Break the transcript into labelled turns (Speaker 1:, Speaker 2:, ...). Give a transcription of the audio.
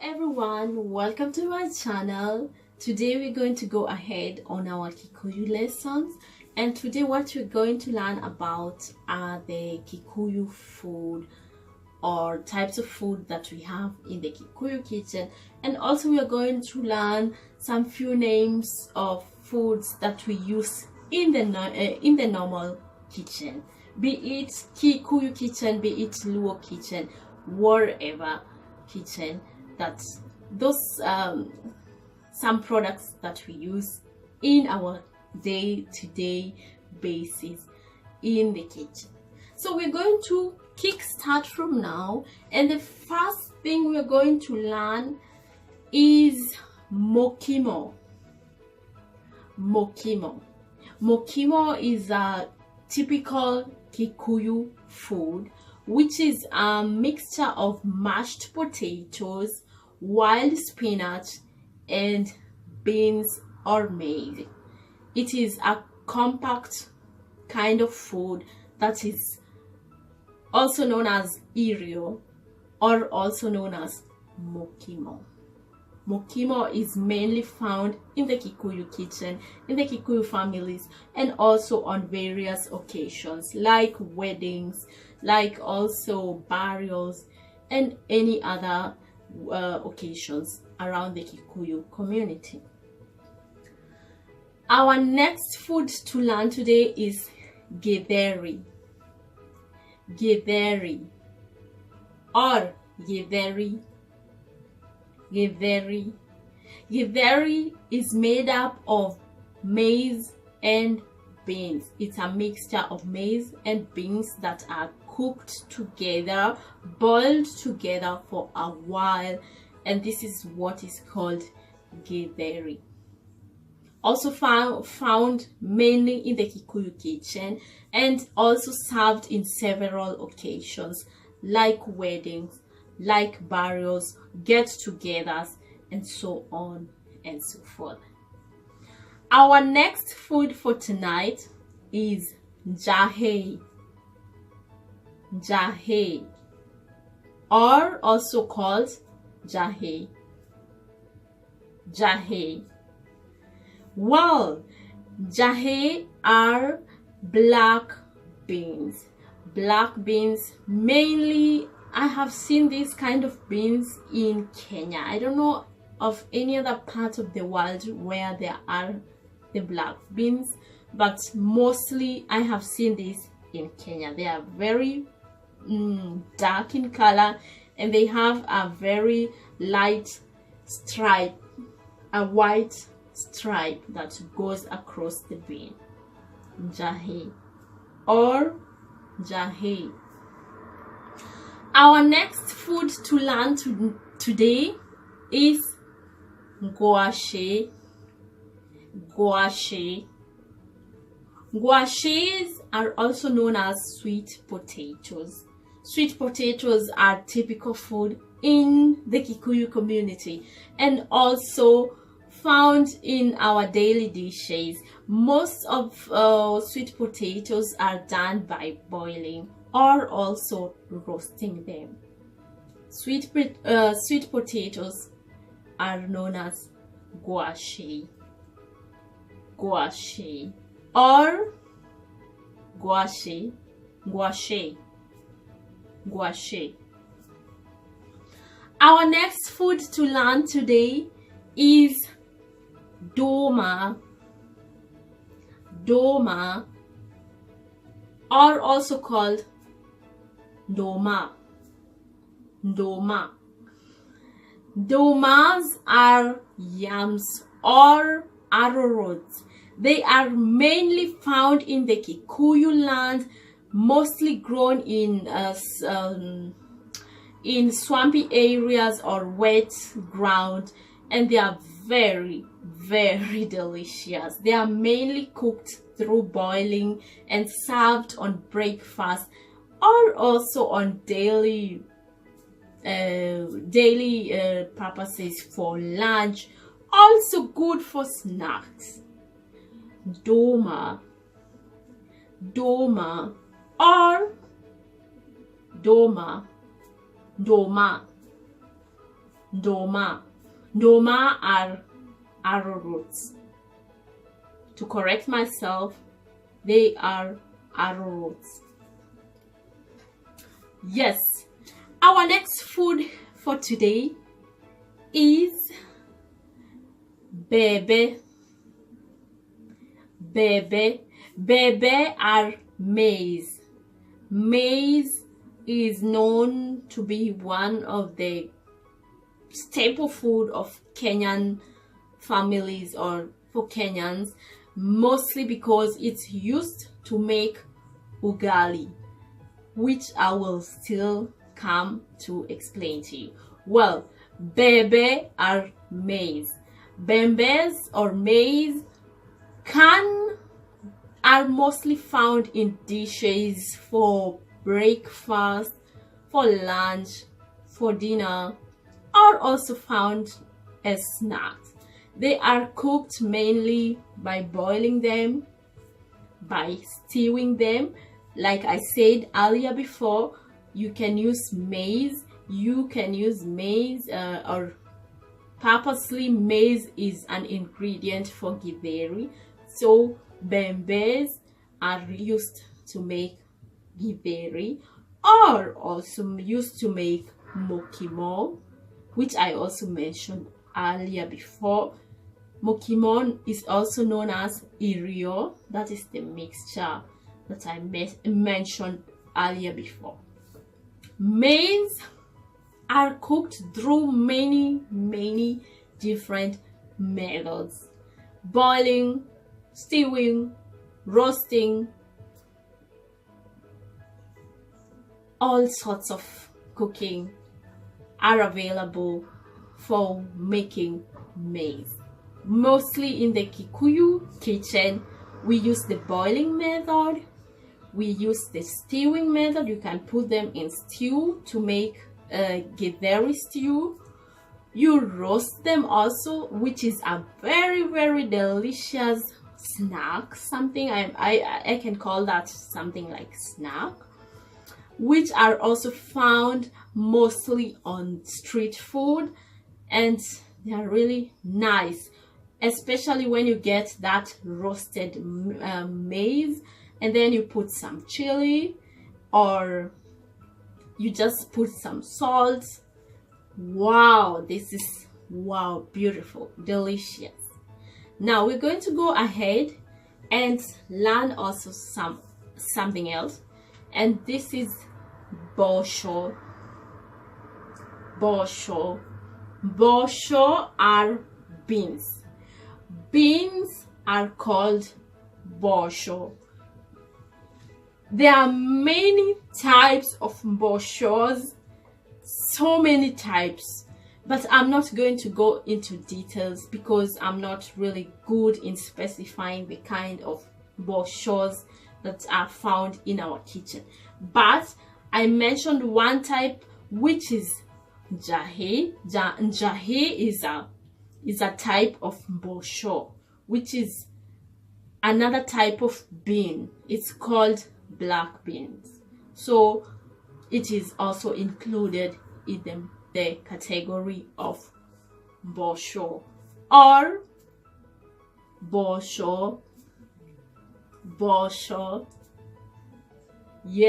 Speaker 1: everyone, welcome to my channel. Today we're going to go ahead on our Kikuyu lessons, and today what we're going to learn about are the Kikuyu food or types of food that we have in the Kikuyu kitchen, and also we are going to learn some few names of foods that we use in the normal kitchen, be it Kikuyu kitchen, be it Luo kitchen, wherever kitchen. That's those some products that we use in our day-to-day basis in the kitchen. So we're going to kickstart from now, and the first thing we're going to learn is mokimo. Mokimo is a typical Kikuyu food, which is a mixture of mashed potatoes, wild spinach, and beans or maize. It is a compact kind of food that is also known as irio, or also known as mokimo. Mokimo is mainly found in the Kikuyu kitchen, in the Kikuyu families, and also on various occasions like weddings, like also burials, and any other occasions around the Kikuyu community. Our next food to learn today is githeri. Githeri or githeri. Githeri is made up of maize and beans. It's a mixture of maize and beans that are cooked together, boiled together for a while, and this is what is called githeri. Also found mainly in the Kikuyu kitchen, and also served in several occasions like weddings, like burials, get-togethers, and so on and so forth. Our next food for tonight is jahe. Jahe, or also called jahe. Jahe. Well, jahe are black beans. Black beans, mainly I have seen these kind of beans in Kenya. I don't know of any other part of the world where there are the black beans, but mostly I have seen this in Kenya. They are very dark in color, and they have a very light stripe, a white stripe that goes across the bean. Jahe or jahe. Our next food to learn today is gouache. Gouache. Gouaches are also known as sweet potatoes. Sweet potatoes are typical food in the Kikuyu community and also found in our daily dishes. Most of sweet potatoes are done by boiling or also roasting them. Sweet potatoes are known as gouache. Gouache or gouache. Gouache. Gouache. Our next food to learn today is DOMA. DOMA, or also called DOMA. DOMA. Domas are yams or arrowroot. They are mainly found in the Kikuyu land, mostly grown in swampy areas or wet ground, and they are very, very delicious. They are mainly cooked through boiling and served on breakfast or also on daily purposes for lunch, also good for snacks. DOMA or DOMA DOMA. DOMA are arrowroots. To correct myself, they are arrowroots. Yes, our next food for today is bebe. Bebe. Bebe are maize. Maize is known to be one of the staple food of Kenyan families or for Kenyans, mostly because it's used to make ugali, which I will still come to explain to you. Well, bebe are maize. Bembes or maize are mostly found in dishes for breakfast, for lunch, for dinner, are also found as snacks. They are cooked mainly by boiling them, by stewing them. Like I said earlier before, you can use maize. Or purposely maize is an ingredient for githeri. So bembes are used to make githeri, or also used to make mokimo, which I also mentioned earlier before. Mokimo is also known as irio. That is the mixture that I mentioned earlier before. Maize are cooked through many different methods: boiling, stewing, roasting. All sorts of cooking are available for making maize. Mostly in the Kikuyu kitchen, we use the boiling method, we use the stewing method. You can put them in stew to make a githeri stew. You roast them also, which is a very delicious snack. Something I can call that something like snack, which are also found mostly on street food, and they are really nice, especially when you get that roasted maize and then you put some chili, or you just put some salt. Wow, this is beautiful, delicious. Now we're going to go ahead and learn also something else, and this is bosho. Bosho are beans. Beans are called bosho. There are many types of boshos, so many types, but I'm not going to go into details because I'm not really good in specifying the kind of boshos that are found in our kitchen. But I mentioned one type, which is jahe. Jahe is a type of bosho, which is another type of bean. It's called black beans. So it is also included in the category of bosho or bosho. Yeah.